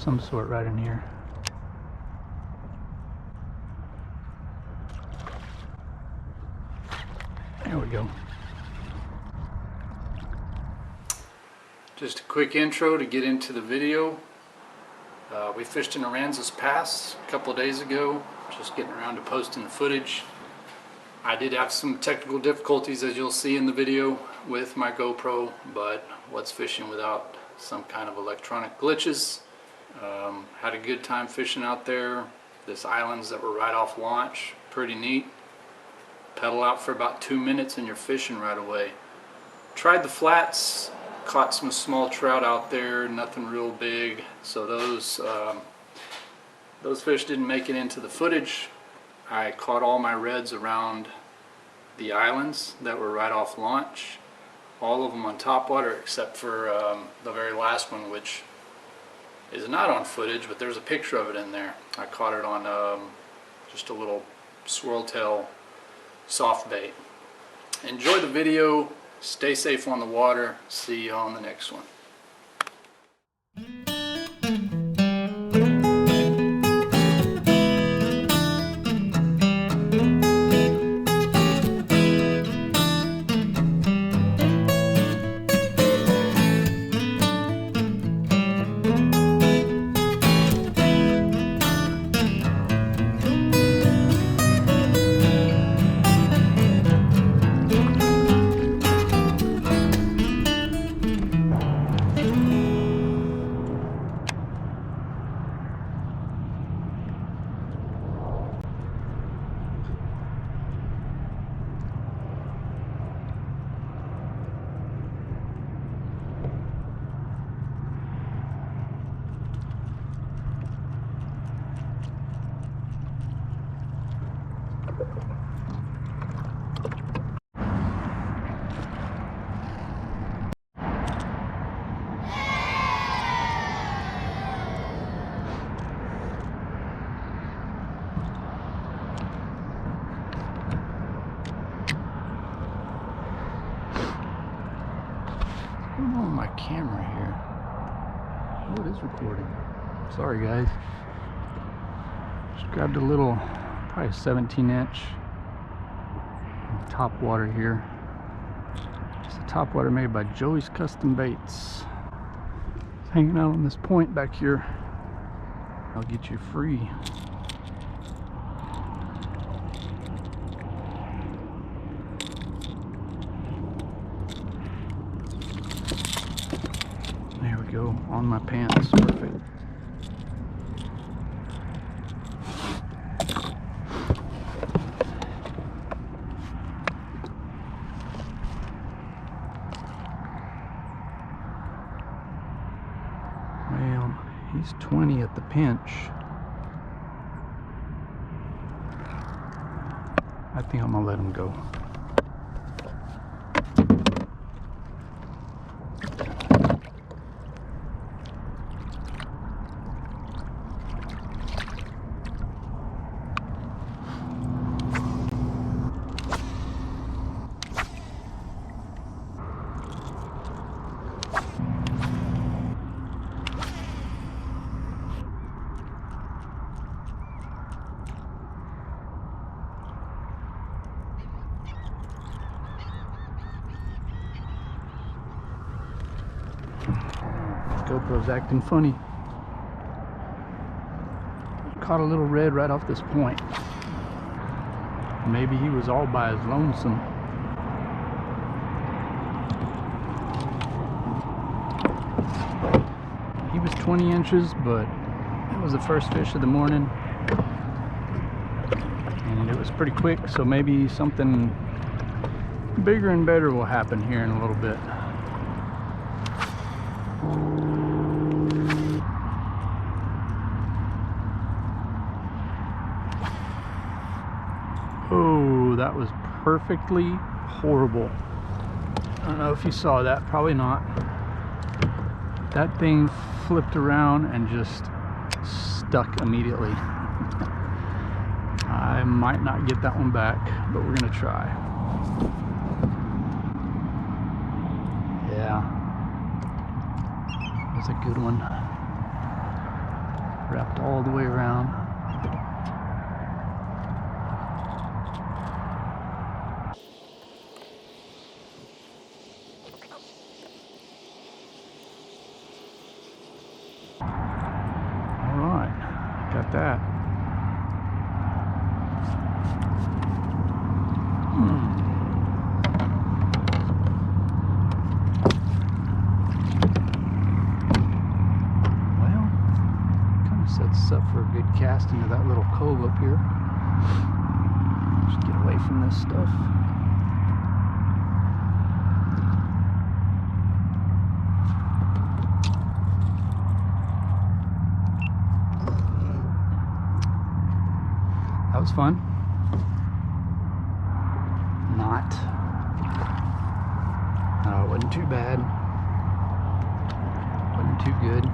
some sort right in here. There we go. Just a quick intro to get into the video. We fished in Aransas Pass a couple of days ago, just getting around to posting the footage. I did have some technical difficulties, as you'll see in the video, with my GoPro, but what's fishing without some kind of electronic glitches? Had a good time fishing out there. This islands that were right off launch, pretty neat. Pedal out for about 2 minutes and you're fishing right away. Tried the flats, caught some small trout out there, nothing real big. So those fish didn't make it into the footage. I caught all my reds around the islands that were right off launch. All of them on topwater except for the very last one, which is not on footage, but there's a picture of it in there. I caught it on just a little swirltail soft bait. Enjoy the video, stay safe on the water, see you on the next one. On my camera here. Oh, it is recording. Sorry guys. Just grabbed a little, probably 17-inch top water here. It's a top water made by Joey's Custom Baits. It's hanging out on this point back here. I'll get you free. Go on my pants. Perfect. Well, he's 20 at the pinch. I think I'm gonna let him go. GoPro's acting funny. Caught a little red right off this point. Maybe he was all by his lonesome. He was 20 inches, but it was the first fish of the morning. And it was pretty quick, so maybe something bigger and better will happen here in a little bit. Oh, that was perfectly horrible. I don't know if you saw that, probably not. That thing flipped around and just stuck immediately. I might not get that one back, but we're gonna try. Yeah, that's a good one. Wrapped all the way around. Alright, got that. Sets up for a good cast into that little cove up here. Just get away from this stuff. That was fun. Not. It wasn't too bad. Wasn't too good.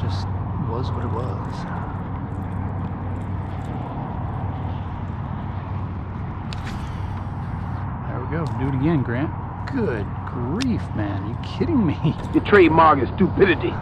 Just was what it was. There we go. Do it again, Grant. Good grief, man. You kidding me? Your trademark is stupidity.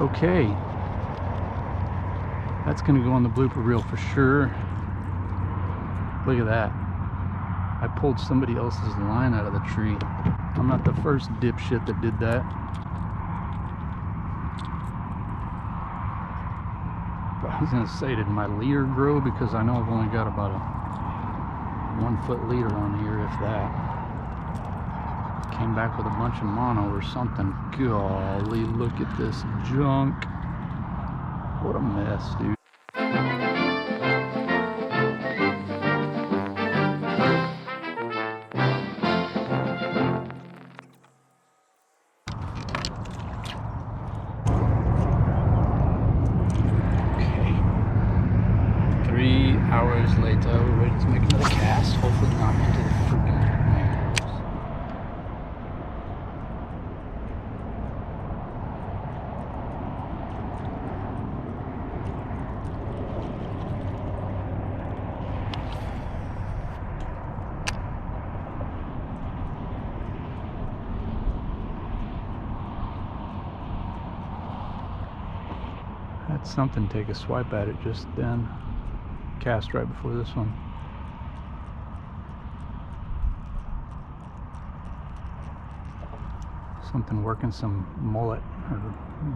Okay. That's going to go on the blooper reel for sure. Look at that. I pulled somebody else's line out of the tree. I'm not the first dipshit that did that. I was gonna say, did my leader grow? Because I know I've only got about a 1 foot leader on here, if that. Came back with a bunch of mono or something. Golly, look at this junk. What a mess, dude. Hours later, we're ready to make another cast, hopefully not into the freaking mangroves. Had something take a swipe at it just then. Cast right before this one. Something working some mullet or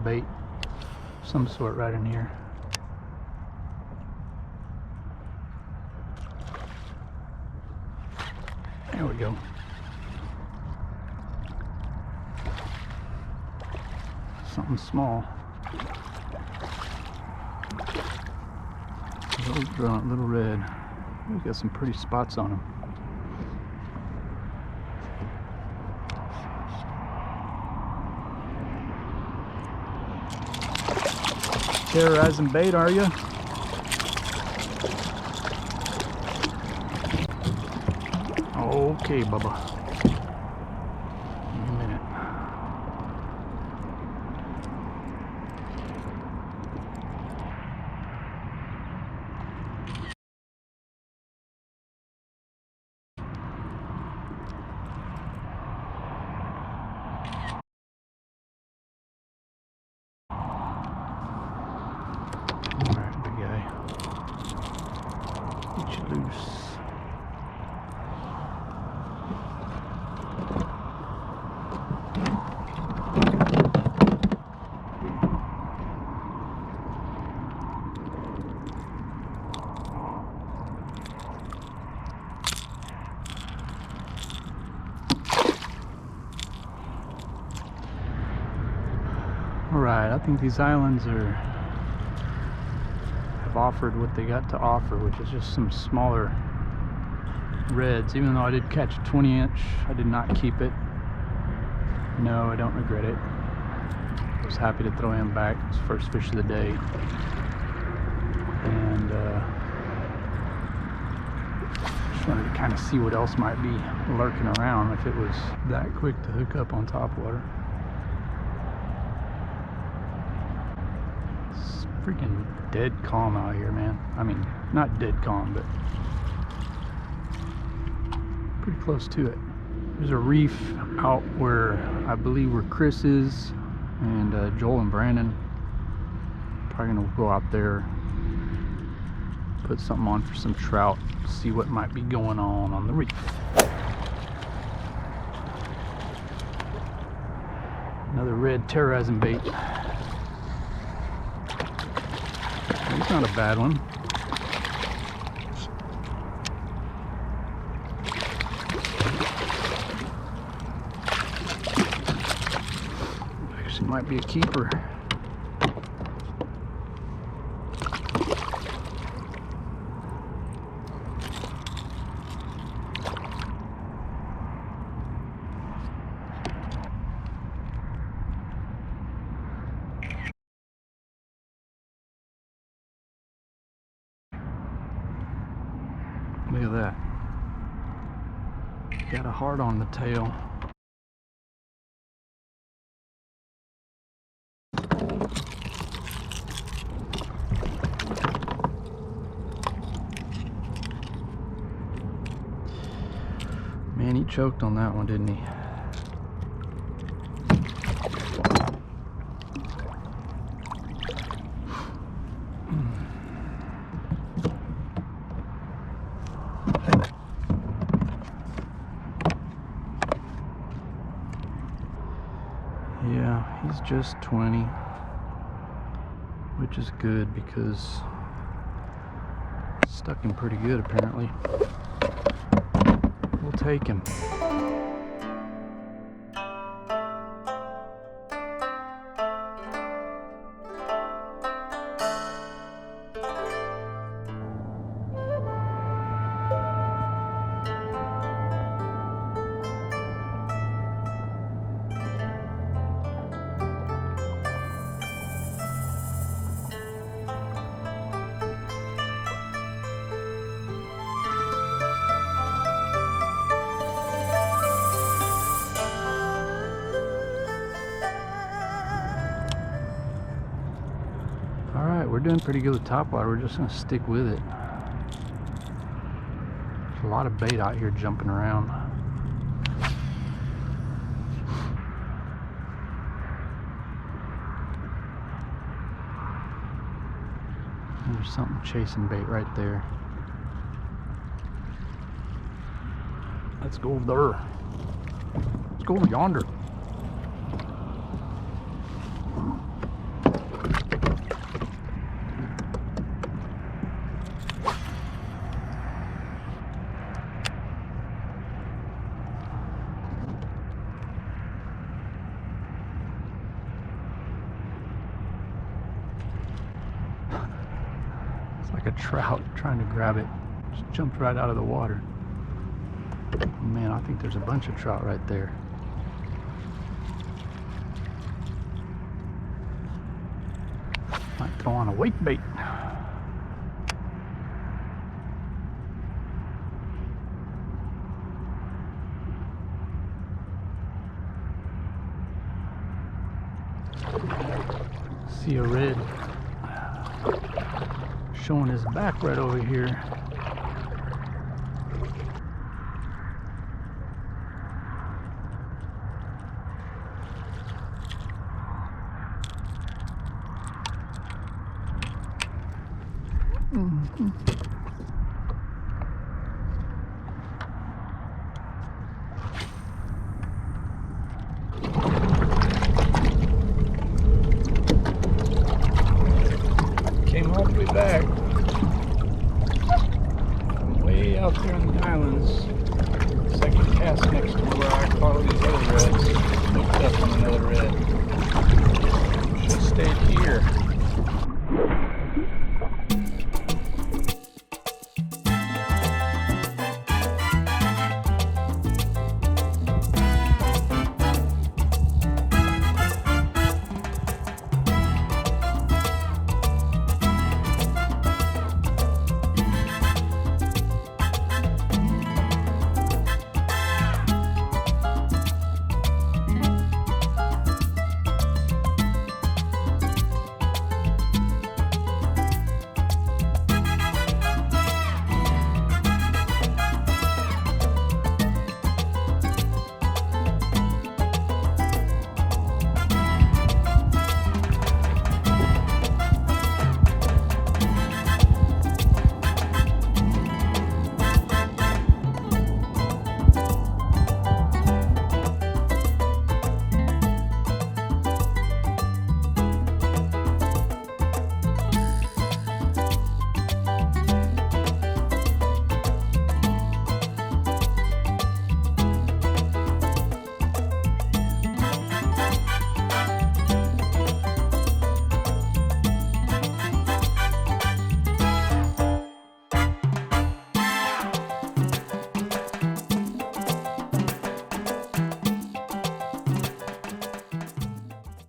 bait, some sort right in here. There we go. Something small. Little red. We've got some pretty spots on him. Terrorizing bait, are you? Okay, Bubba. Give me a minute. Alright, I think these islands have offered what they got to offer, which is just some smaller reds. Even though I did catch a 20-inch, I did not keep it. No, I don't regret it. I was happy to throw him back. It's the first fish of the day. And just wanted to kind of see what else might be lurking around if it was that quick to hook up on topwater. It's freaking dead calm out here, man. I mean, not dead calm, but pretty close to it. There's a reef out where I believe where Chris is, and Joel and Brandon. Probably gonna go out there, put something on for some trout, see what might be going on the reef. Another red terrorizing bait. It's not a bad one. Actually might be a keeper. Look at that. Got a heart on the tail. Man, he choked on that one, didn't he? Yeah, he's just 20, which is good because it's stuck him pretty good apparently. We'll take him. We're doing pretty good with topwater. We're just going to stick with it. There's a lot of bait out here jumping around. There's something chasing bait right there. Let's go over there. Let's go over yonder. Like a trout trying to grab it. Just jumped right out of the water. Man, I think there's a bunch of trout right there. Might throw on a wake bait. See a red showing his back right over here.